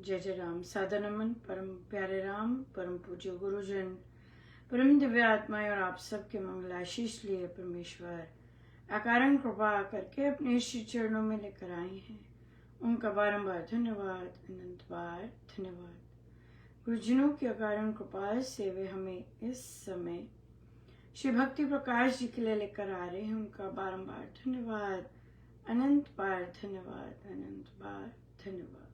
जय जय राम। सादर नमन परम प्यारे राम, परम पूज्य गुरुजन, परम दिव्य आत्माएं और आप सबके मंगल आशीष लिए परमेश्वर अकारण कृपा करके अपने श्री चरणों में लेकर आए हैं। उनका बारंबार धन्यवाद, अनंत बार धन्यवाद। गुरुजनों की अकारण कृपा से वे हमें इस समय श्री भक्ति प्रकाश जी के लिए लेकर आ रहे हैं। उनका बारंबार धन्यवाद, अनंत बार धन्यवाद, अनंत बार धन्यवाद।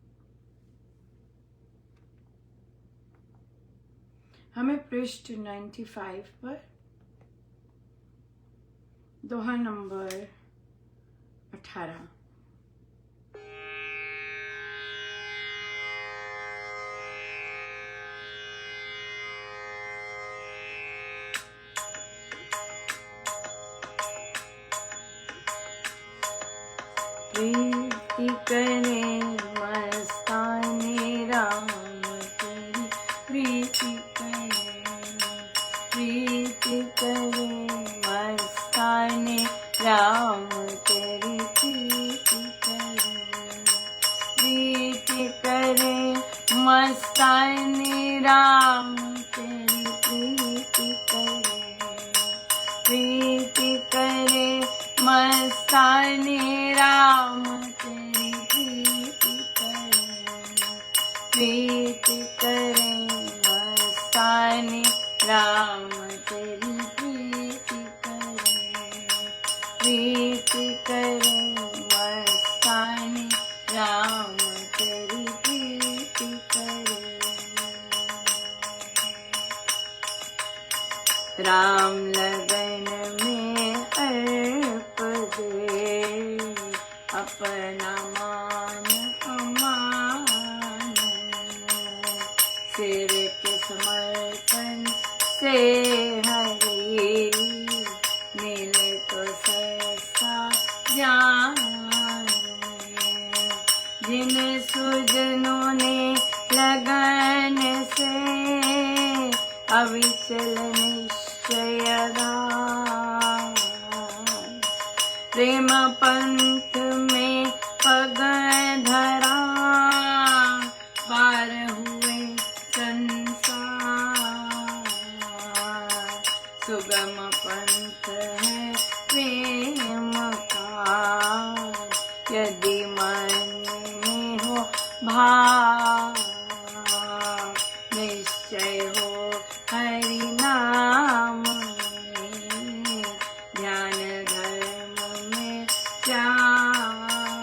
हमें पृष्ठ 95 पर दोहा नंबर 18 प्रीति करे मस्ताने राम तेरी प्रीति करे मस्ताने राम तेरी प्रीति करे मस्ताने राम तेरी प्रीति करे मस्ताने राम तेरी प्रीति करे मस्ताने राम तेरी प्रीति करे मस्ताने राम तेरी प्रीति करे। राम लगन में अर्प दे अपना मान अमान, सिर के समर्पण से हरि मिले तो सस्ता जान। जिन सुजनों ने लगन से अविचल निश्चय दान, प्रेम पंथ में पग धरा पार हुए संसार। सुगम पंथ है प्रेम का, यदि मन में हो भाव, निश्चय हो हरि नाम में, ध्यान धर्म में जाओ।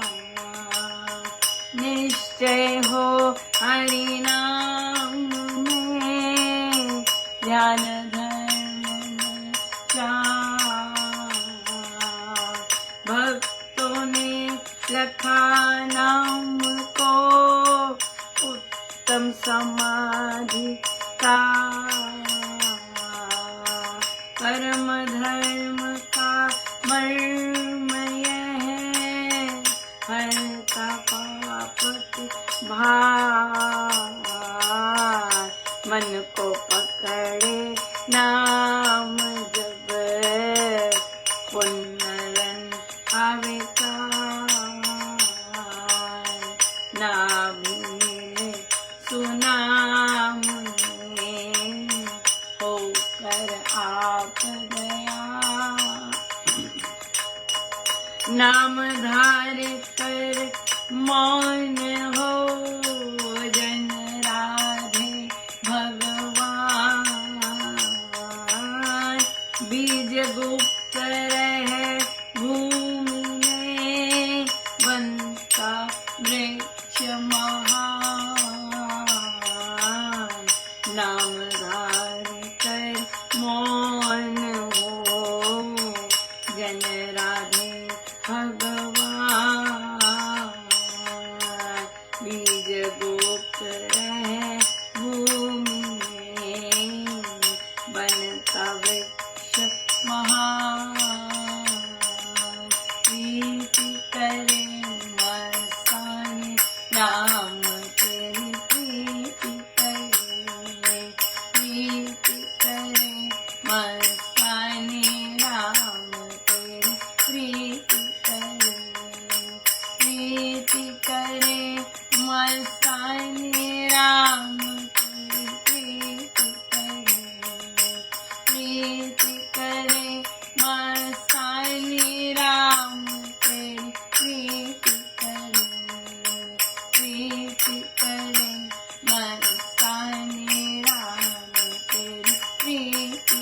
निश्चय हो हरि नाम में, ध्यान धर्म में जाओ। भक्तों ने लखा नाम को उत्तम समाधि का, कर्म धर्म का मर्म यह है, हरता पाप भार। मन को पकड़े नाम जब, पुनरन आवे कार। नाभि मिले सुनाम में, होकर आप गया। नाम धार कर मौन हो जन राधे भगवान। बीज गुप्त रहे भूमि में, बनता वृक्ष महान। नाम धार कर मौन हो जन राधे भगवान। बीज गुप्त रहे भूमि में, बनता वृक्ष महान। प्रीति करे मस्ताने राम तेरी प्रीति करे मस्ताने राम तेरी प्रीति करे मस्ताने राम तेरी प्रीति करे मस्तानी राम तेरी प्रीति करे मस्तानी राम तेरी प्रीति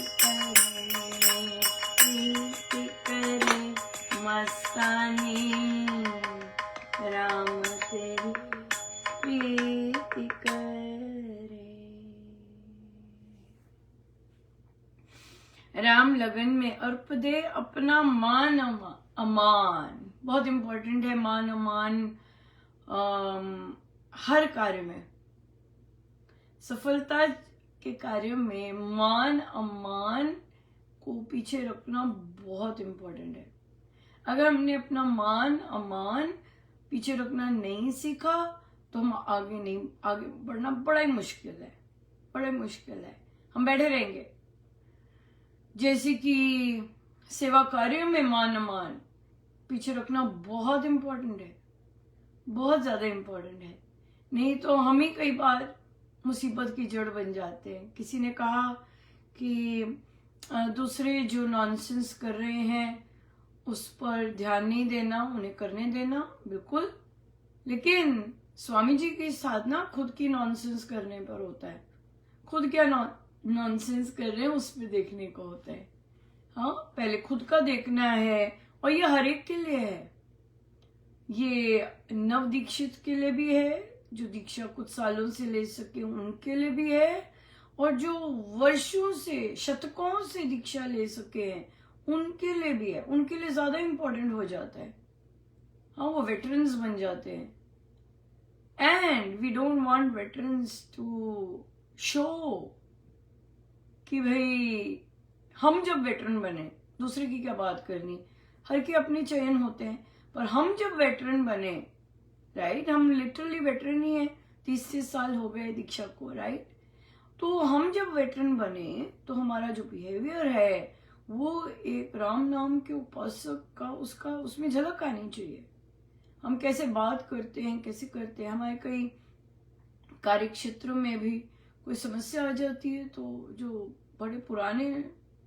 करे मस्तानी राम तेरी प्रीति करे। राम लगन में अर्प दे अपना मान अमान। बहुत इंपॉर्टेंट है मान अमान हर कार्य में, सफलता के कार्य में मान अमान को पीछे रखना बहुत इंपॉर्टेंट है। अगर हमने अपना मान अमान पीछे रखना नहीं सीखा तो हम आगे बढ़ना बड़ा ही मुश्किल है। हम बैठे रहेंगे। जैसे कि सेवा कार्यों में मान अमान पीछे रखना बहुत इम्पोर्टेंट है, बहुत ज्यादा इम्पोर्टेंट है। नहीं तो हम ही कई बार मुसीबत की जड़ बन जाते हैं। किसी ने कहा कि दूसरे जो नॉनसेंस कर रहे हैं उस पर ध्यान नहीं देना, उन्हें करने देना, बिल्कुल। लेकिन स्वामी जी की साधना खुद की नॉनसेंस करने पर होता है। खुद क्या नॉनसेंस कर रहे हैं उस पर देखने को होता है। हाँ, पहले खुद का देखना है। और ये हर एक के लिए है। ये नव दीक्षित के लिए भी है, जो दीक्षा कुछ सालों से ले सके उनके लिए भी है, और जो वर्षों से शतकों से दीक्षा ले सके हैं उनके लिए भी है। उनके लिए ज्यादा इंपॉर्टेंट हो जाता है। हाँ, वो वेटरन्स बन जाते हैं। And we don't want veterans to show कि भाई हम जब वेटरन बने, दूसरे की क्या बात करनी, हर के अपने चयन होते हैं। पर हम जब वेटरन बने, राइट, हम लिटरली वेटरन ही है, 30 साल हो गए दीक्षा को, राइट। तो हम जब वेटरन बने तो हमारा जो बिहेवियर है वो एक राम नाम के उपासक का उसमें झलक आनी चाहिए। हम कैसे बात करते हैं, कैसे करते हैं। हमारे कई कार्य क्षेत्रों में भी कोई समस्या आ जाती है तो जो बड़े पुराने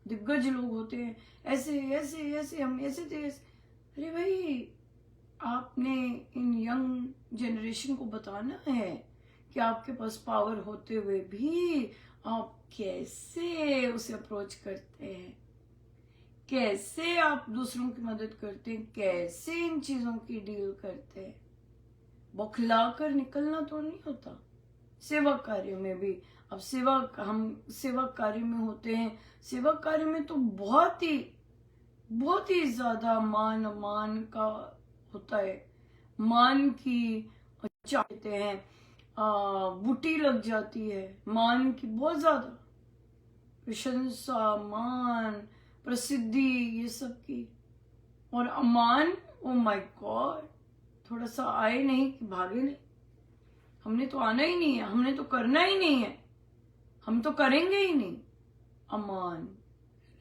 दिग्गज लोग होते हैं, ऐसे ऐसे ऐसे हम ऐसे थे। अरे भाई, आपने इन यंग जनरेशन को बताना है कि आपके पास पावर होते हुए भी आप कैसे उसे अप्रोच करते हैं, कैसे आप दूसरों की मदद करते हैं, कैसे इन चीजों की डील करते हैं। बौखला कर निकलना तो नहीं होता। सेवा कार्य में भी, अब हम सेवा कार्य में होते हैं। सेवा कार्य में तो बहुत ही ज्यादा मान का होता है। मान की चाहते हैं, बूटी लग जाती है मान की, बहुत ज्यादा प्रशंसा, मान, प्रसिद्धि, ये सब की। और अमान, ओ माय गॉड, थोड़ा सा आए नहीं कि भागे नहीं। हमने तो आना ही नहीं है, हमने तो करना ही नहीं है, हम तो करेंगे ही नहीं। अमान,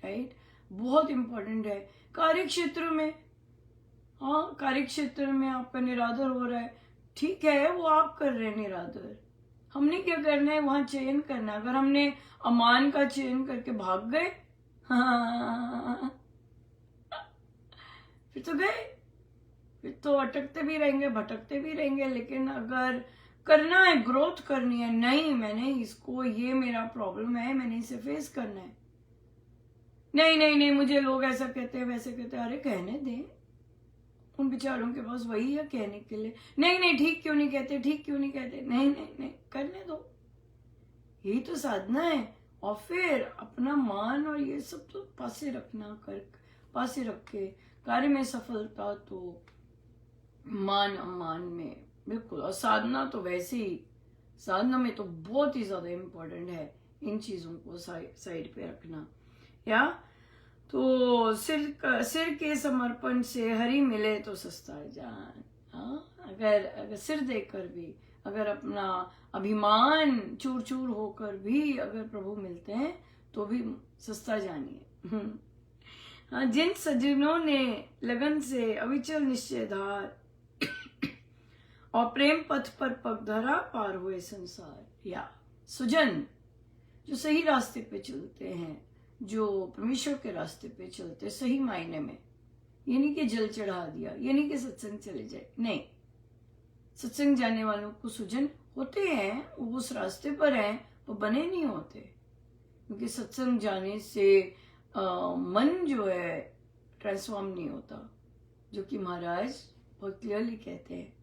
राइट, बहुत इंपॉर्टेंट है। कार्य क्षेत्र में, हाँ, कार्य क्षेत्र में आपका निरादर हो रहा है, ठीक है, वो आप कर रहे हैं निरादर। हमने क्या करना है, वहां चयन करना। अगर हमने अमान का चयन करके भाग गए, हाँ, फिर तो गए, फिर तो अटकते भी रहेंगे, भटकते भी रहेंगे। लेकिन अगर करना है, ग्रोथ करनी है, नहीं मैंने इसको, ये मेरा प्रॉब्लम है, मैंने इसे फेस करना है। नहीं नहीं नहीं, मुझे लोग ऐसा कहते हैं, वैसे कहते हैं। अरे कहने दें, उन बेचारों के पास वही है कहने के लिए। नहीं नहीं, ठीक क्यों नहीं कहते, ठीक क्यों नहीं कहते, नहीं नहीं नहीं, करने दो, यही तो साधना है। और फिर अपना मान और ये सब तो पासे रखना, पासे रख के कार्य में सफलता तो मान अमान में, बिल्कुल। और साधना तो वैसे ही, साधना में तो बहुत ही ज्यादा इम्पोर्टेंट है इन चीजों को साइड पे रखना। या तो सिर के समर्पण से हरि मिले तो सस्ता जान। हाँ, अगर सिर देकर भी, अगर अपना अभिमान चूर चूर होकर भी अगर प्रभु मिलते हैं तो भी सस्ता जानिए। हाँ, जिन सज्जनों ने लगन से अविचल निश्चय धार और प्रेम पथ पर पगधरा पार हुए संसार। या सुजन जो सही रास्ते पे चलते हैं, जो परमेश्वर के रास्ते पे चलते सही मायने में, ये नहीं कि जल चढ़ा दिया, ये नहीं कि सत्संग चले जाए, नहीं। सत्संग जाने वालों को सुजन होते हैं, वो उस रास्ते पर हैं, वो बने नहीं होते। क्योंकि सत्संग जाने से मन जो है ट्रांसफॉर्म नहीं होता, जो कि महाराज बहुत क्लियरली कहते हैं।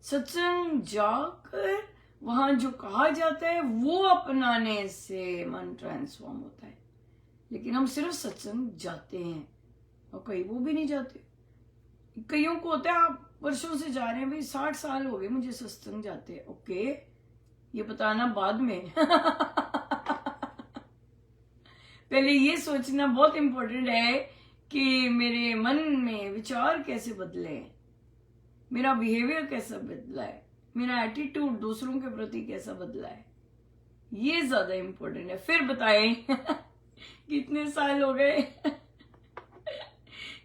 सत्संग जाकर वहां जो कहा जाता है वो अपनाने से मन ट्रांसफॉर्म होता है। लेकिन हम सिर्फ सत्संग जाते हैं, और कई वो भी नहीं जाते। कईयों को होता है आप वर्षों से जा रहे हैं, भाई 60 साल हो गए मुझे सत्संग जाते। ओके, ये बताना बाद में पहले ये सोचना बहुत इंपॉर्टेंट है कि मेरे मन में विचार कैसे बदले, मेरा बिहेवियर कैसा बदला है, मेरा एटीट्यूड दूसरों के प्रति कैसा बदला है, ये ज्यादा इंपॉर्टेंट है। फिर बताएं कितने साल हो गए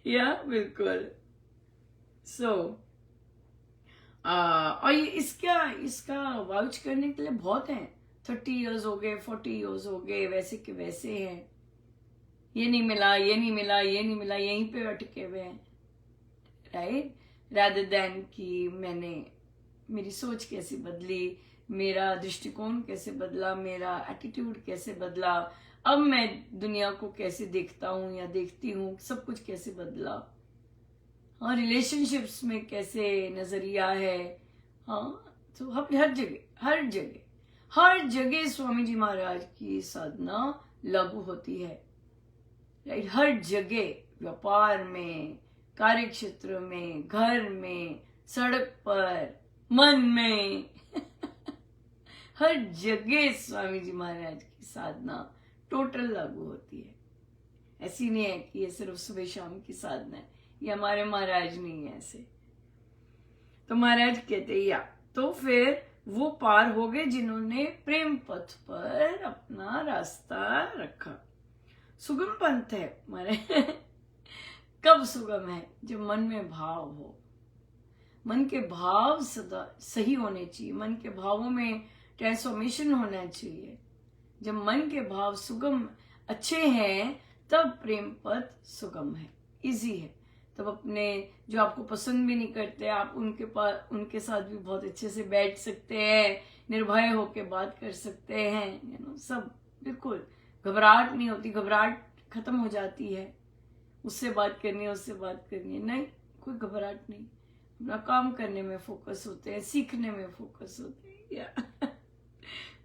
या बिल्कुल। और ये इसका वाउच करने के लिए बहुत हैं। 30 इयर्स हो गए, 40 इयर्स हो गए, वैसे के वैसे हैं, ये नहीं मिला, ये नहीं मिला, ये नहीं मिला, यहीं पे अटके हुए हैं, राइट। रादर देन कि मेरी सोच कैसे बदली, मेरा दृष्टिकोण कैसे बदला, मेरा एटीट्यूड कैसे बदला, अब मैं दुनिया को कैसे देखता हूं या देखती हूं, सब कुछ कैसे बदला। हाँ, रिलेशनशिप्स में कैसे नजरिया है। हाँ, तो हर जगह स्वामी जी महाराज की साधना लागू होती है, राइट। हर जगह, व्यापार में, कार्य क्षेत्र में, घर में, सड़क पर, मन में हर जगह स्वामी जी महाराज की साधना टोटल लागू होती है। ऐसी नहीं है कि ये सिर्फ सुबह शाम की साधना है, ये हमारे महाराज नहीं है ऐसे। तो महाराज कहते या तो फिर वो पार हो गए जिन्होंने प्रेम पथ पर अपना रास्ता रखा। सुगम पंथ है महाराज कब सुगम है? जब मन में भाव हो। मन के भाव सदा सही होने चाहिए, मन के भावों में ट्रांसफॉर्मेशन होना चाहिए। जब मन के भाव सुगम अच्छे हैं तब प्रेम पथ सुगम है, इजी है। तब अपने जो आपको पसंद भी नहीं करते, आप उनके साथ भी बहुत अच्छे से बैठ सकते हैं, निर्भय होकर बात कर सकते हैं, सब बिल्कुल। घबराहट नहीं होती, घबराहट खत्म हो जाती है। उससे बात करनी है, उससे बात करनी है, नहीं, कोई घबराहट नहीं। अपना काम करने में फोकस होते हैं, सीखने में फोकस होते हैं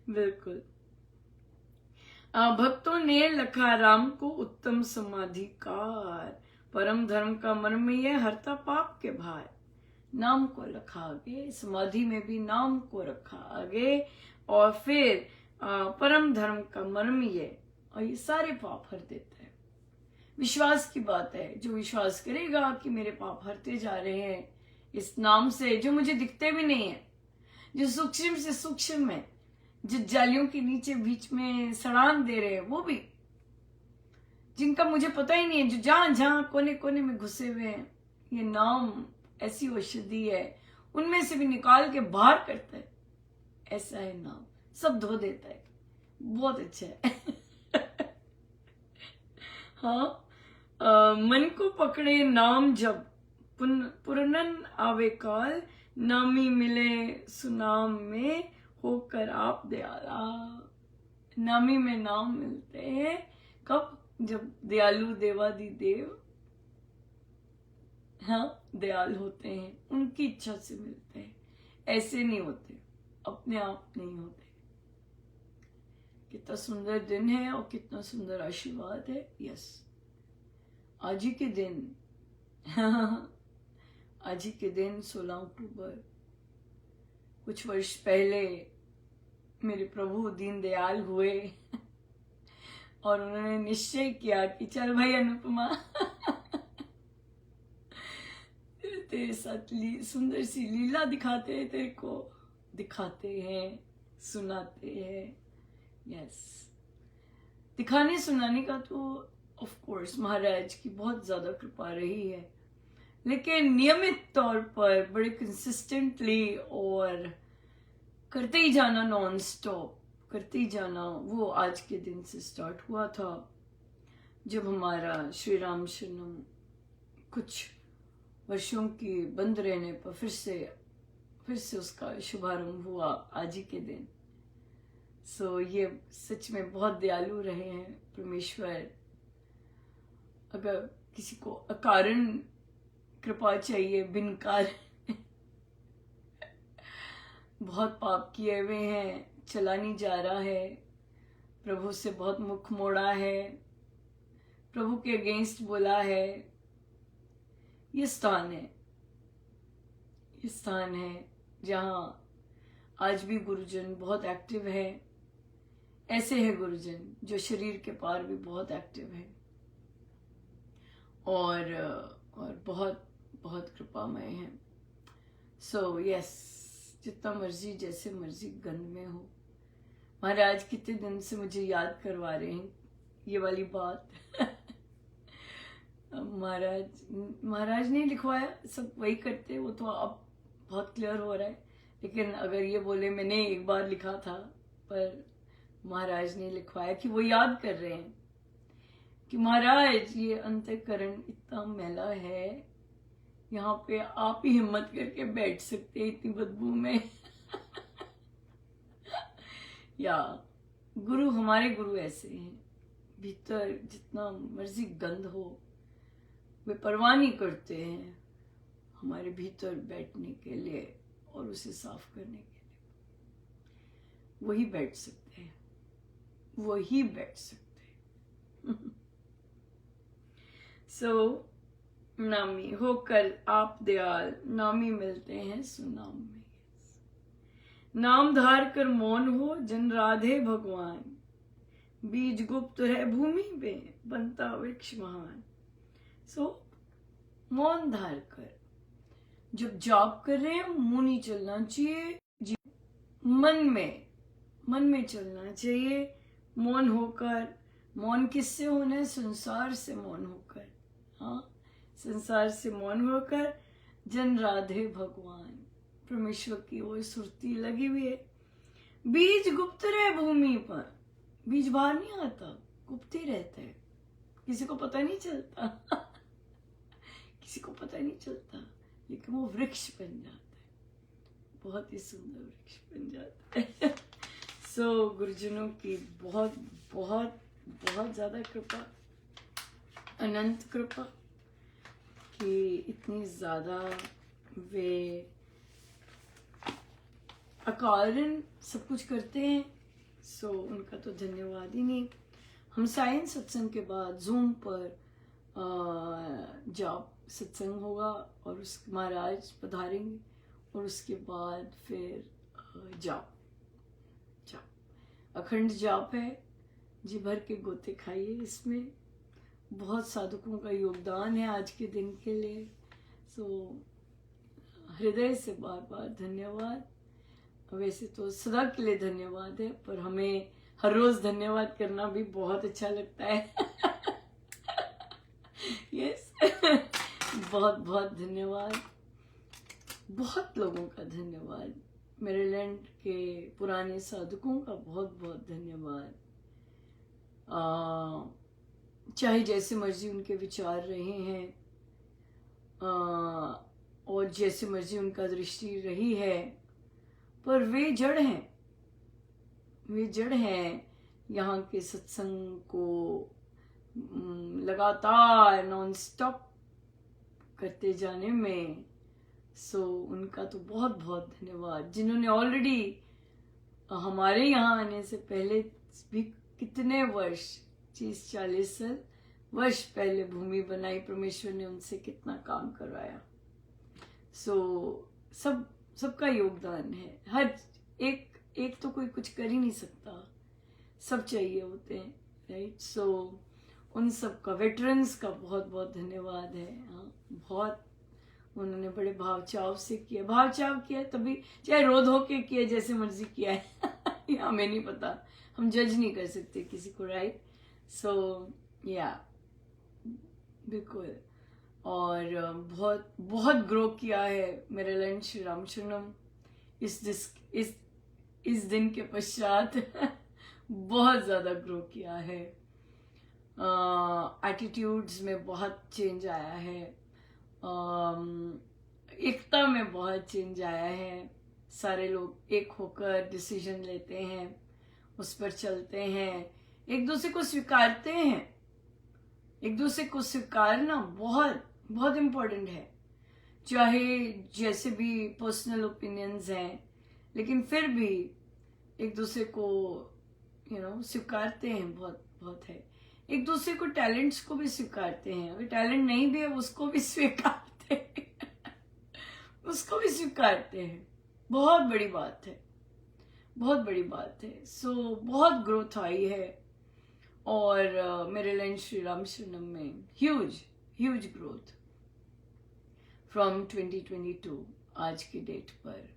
बिल्कुल। भक्तों ने लखा राम को उत्तम समाधिकार, परम धर्म का मर्म यह हरता पाप के भार। नाम को रखा आगे, समाधि में भी नाम को रखा आगे, और फिर परम धर्म का मर्म ये, और ये सारे पाप हर देता है। विश्वास की बात है, जो विश्वास करेगा कि मेरे पाप हरते जा रहे हैं इस नाम से, जो मुझे दिखते भी नहीं है, जो सूक्ष्म से सूक्ष्म है, जो जालियों के नीचे बीच में सड़ान दे रहे हैं, वो भी, जिनका मुझे पता ही नहीं है, जो जहां जहां कोने कोने में घुसे हुए हैं, ये नाम ऐसी औषधि है, उनमें से भी निकाल के बाहर करता है। ऐसा है नाम, सब धो देता है, बहुत अच्छा है हाँ, मन को पकड़े नाम जब, पुरनन आवे काल, नामी मिले सुनाम में, होकर आप दयाला। नामी में नाम मिलते हैं कब? जब दयालु देवादि देव दयाल होते हैं, उनकी इच्छा से मिलते हैं, ऐसे नहीं होते, अपने आप नहीं होते। कितना सुंदर दिन है और कितना सुंदर आशीर्वाद है। यस, आज ही के दिन आज ही के दिन 16 अक्टूबर, कुछ वर्ष पहले मेरे प्रभु दीनदयाल हुए और उन्होंने निश्चय किया कि चल भाई अनुपमा तेरे साथ सुंदर सी लीला दिखाते हैं, तेरे को दिखाते हैं, सुनाते हैं। यस, दिखाने सुनाने का तो ऑफ कोर्स महाराज की बहुत ज्यादा कृपा रही है, लेकिन नियमित तौर पर बड़े कंसिस्टेंटली और करते ही जाना, नॉन स्टॉप करते ही जाना। वो आज के दिन से स्टार्ट हुआ था जब हमारा श्री राम शरणम कुछ वर्षों की बंद रहने पर फिर से उसका शुभारंभ हुआ आज ही के दिन। सो ये सच में बहुत दयालु रहे हैं परमेश्वर। अगर किसी को अकारण कृपा चाहिए, बिन कारण बहुत पाप किए हुए हैं, चला नहीं जा रहा है, प्रभु से बहुत मुख मोड़ा है, प्रभु के अगेंस्ट बोला है, ये स्थान है जहां आज भी गुरुजन बहुत एक्टिव है। ऐसे है गुरुजन जो शरीर के पार भी बहुत एक्टिव है और बहुत बहुत कृपामय है। सो यस, जितना मर्जी जैसे मर्जी गंध में हो। महाराज कितने दिन से मुझे याद करवा रहे हैं ये वाली बात महाराज ने लिखवाया, सब वही करते, वो तो अब बहुत क्लियर हो रहा है। लेकिन अगर ये बोले मैंने एक बार लिखा था, पर महाराज ने लिखवाया कि वो याद कर रहे हैं कि महाराज ये अंतःकरण इतना मैला है, यहाँ पे आप ही हिम्मत करके बैठ सकते हैं इतनी बदबू में या गुरु, हमारे गुरु ऐसे हैं, भीतर जितना मर्जी गंध हो वे परवाह नहीं करते हैं हमारे भीतर बैठने के लिए और उसे साफ करने के लिए। वही बैठ सकते हैं, वही बैठ सकते हैं सो नामी होकर आप दयाल, नामी मिलते हैं सुनाम में। नाम धार कर मौन हो जन राधे भगवान, बीज गुप्त है भूमि में बनता वृक्ष महान। सो मौन धार कर, जब जाप कर रहे हैं मुंह नहीं चलना चाहिए, मन में चलना चाहिए। मौन होकर, मौन किससे होना है? संसार से मौन होकर। हाँ, संसार से मौन होकर जन राधे भगवान, परमेश्वर की वो सुरती लगी हुई है। बीज गुप्त रहे भूमि पर, बीज बाहर नहीं आता, गुप्त ही रहता है, किसी को पता नहीं चलता किसी को पता नहीं चलता, लेकिन वो वृक्ष बन जाता है, बहुत ही सुंदर वृक्ष बन जाता है सो गुरुजनों की बहुत बहुत बहुत ज्यादा कृपा, अनंत कृपा कि इतनी ज्यादा वे अकारण सब कुछ करते हैं। सो उनका तो धन्यवाद ही नहीं। हम सायं सत्संग के बाद जूम पर जाप सत्संग होगा और उस महाराज पधारेंगे और उसके बाद फिर जाप अखंड जाप है। जी भर के गोते खाइए, इसमें बहुत साधकों का योगदान है आज के दिन के लिए। सो हृदय से बार बार धन्यवाद। वैसे तो सदा के लिए धन्यवाद है, पर हमें हर रोज धन्यवाद करना भी बहुत अच्छा लगता है यस बहुत बहुत धन्यवाद, बहुत लोगों का धन्यवाद। मेरीलैंड के पुराने साधकों का बहुत बहुत धन्यवाद। चाहे जैसे मर्जी उनके विचार रहे हैं और जैसे मर्जी उनका दृष्टि रही है, पर वे जड़ हैं यहाँ के सत्संग को लगातार नॉन स्टॉप करते जाने में। सो उनका तो बहुत बहुत धन्यवाद, जिन्होंने ऑलरेडी हमारे यहाँ आने से पहले भी कितने वर्ष, 30-40 वर्ष पहले भूमि बनाई, परमेश्वर ने उनसे कितना काम करवाया। सो सबका योगदान है, हर एक तो कोई कुछ कर ही नहीं सकता, सब चाहिए होते हैं, राइट। सो उन सब का, वेटरन्स का बहुत बहुत धन्यवाद है। हाँ, बहुत उन्होंने बड़े भाव चाव से किया, तभी चाहे रो धो के किया, जैसे मर्जी किया है हमें नहीं पता, हम जज नहीं कर सकते किसी को, राइट। सो या बिल्कुल। और बहुत बहुत ग्रो किया है मेरे लैंड श्री रामचरणम इस दिन के पश्चात बहुत ज़्यादा ग्रो किया है। एटीट्यूड्स में बहुत चेंज आया है, एकता में बहुत चेंज आया है। सारे लोग एक होकर डिसीजन लेते हैं, उस पर चलते हैं, एक दूसरे को स्वीकारते हैं। एक दूसरे को स्वीकारना बहुत बहुत इम्पोर्टेंट है, चाहे जैसे भी पर्सनल ओपिनियंस हैं, लेकिन फिर भी एक दूसरे को स्वीकारते हैं। बहुत बहुत है, एक दूसरे को टैलेंट्स को भी स्वीकारते हैं। अगर टैलेंट नहीं भी है उसको भी स्वीकारते हैं उसको भी स्वीकारते हैं। बहुत बड़ी बात है, बहुत बड़ी बात है। सो बहुत ग्रोथ आई है और मेरे लैंड श्री रामशरणम में ह्यूज ग्रोथ फ्रॉम 2022 आज की डेट पर।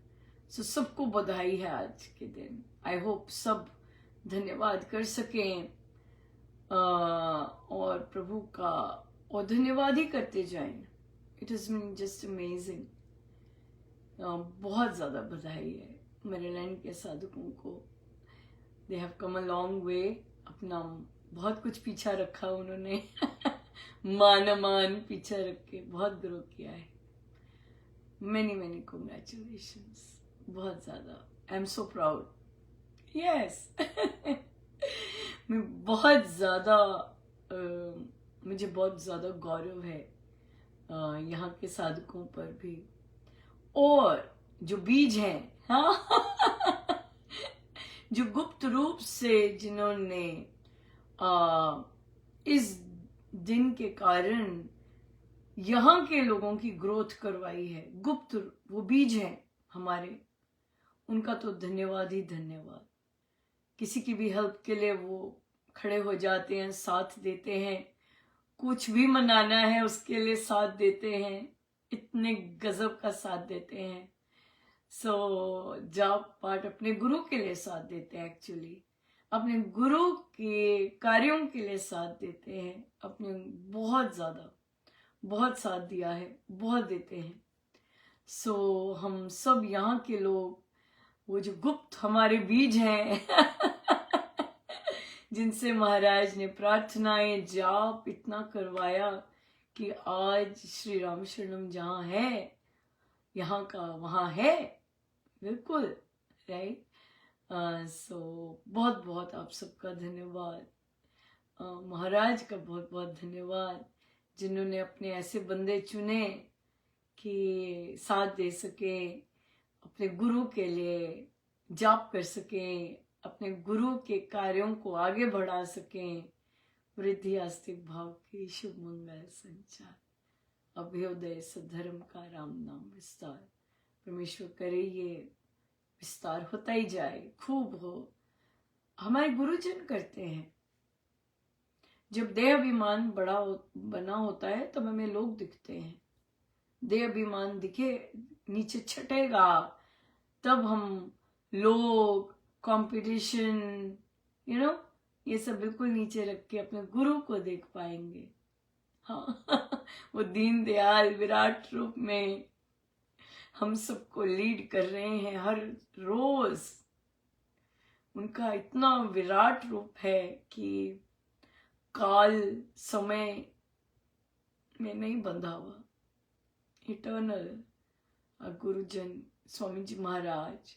सो सबको बधाई है आज के दिन। आई होप सब धन्यवाद कर सकें और प्रभु का और धन्यवाद ही करते जाएं। It is mean just amazing. बहुत ज़्यादा बधाई है मेरे लैंड के साधकों को। They have come a long way. अपना बहुत कुछ पीछा रखा उन्होंने मान पीछा रख के बहुत ग्रो किया है। Many congratulations. बहुत ज़्यादा I am so proud. Yes मैं बहुत ज़्यादा मुझे बहुत ज़्यादा गौरव है यहाँ के साधकों पर भी, और जो बीज हैं, हाँ जो गुप्त रूप से जिन्होंने इस दिन के कारण यहाँ के लोगों की ग्रोथ करवाई है। गुप्त वो बीज हैं हमारे, उनका तो धन्यवाद ही धन्यवाद। किसी की भी हेल्प के लिए वो खड़े हो जाते हैं, साथ देते हैं। कुछ भी मनाना है उसके लिए साथ देते हैं, इतने गजब का साथ देते हैं। सो जाप पाठ अपने गुरु के लिए साथ देते हैं, एक्चुअली अपने गुरु के कार्यों के लिए साथ देते हैं। अपने बहुत साथ दिया है, बहुत देते हैं। सो हम सब यहाँ के लोग, वो जो गुप्त हमारे बीज हैं जिनसे महाराज ने प्रार्थनाएं जाप इतना करवाया कि आज श्री रामशरणम जहाँ है, यहाँ का वहाँ है, बिल्कुल राइट। सो बहुत बहुत आप सबका धन्यवाद। महाराज का बहुत बहुत धन्यवाद, जिन्होंने अपने ऐसे बंदे चुने कि साथ दे सके, अपने गुरु के लिए जाप कर सकें, अपने गुरु के कार्यों को आगे बढ़ा सकें। वृद्धि आस्तिक भाव की शुभ मंगल संचार, अभ्योदय सद्धर्म का राम नाम विस्तार। परमेश्वर करे ये विस्तार होता ही जाए, खूब हो। हमारे गुरुजन करते हैं। जब देह अभिमान बना होता है तब हमें लोग दिखते हैं। देह अभिमान दिखे, नीचे छटेगा, तब हम लोग, कंपटीशन, ये सब बिल्कुल नीचे रख के अपने गुरु को देख पाएंगे। हाँ वो दीन दयाल विराट रूप में हम सबको लीड कर रहे हैं हर रोज। उनका इतना विराट रूप है कि काल समय में नहीं बंधा हुआ। इटर्नल गुरुजन स्वामी जी महाराज।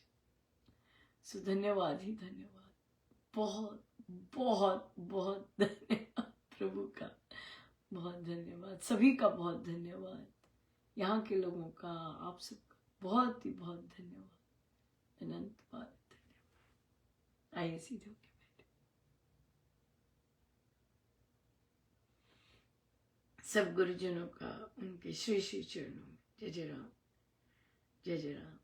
सो धन्यवाद ही धन्यवाद, बहुत बहुत बहुत धन्यवाद। प्रभु का बहुत धन्यवाद, सभी का बहुत धन्यवाद, यहाँ के लोगों का, आप सबका बहुत ही बहुत धन्यवाद, अनंत बार धन्यवाद। आइए सीधे होके बैठे। सब गुरुजनों का उनके श्री श्री चरणों में जय जय राम, जय जय राम।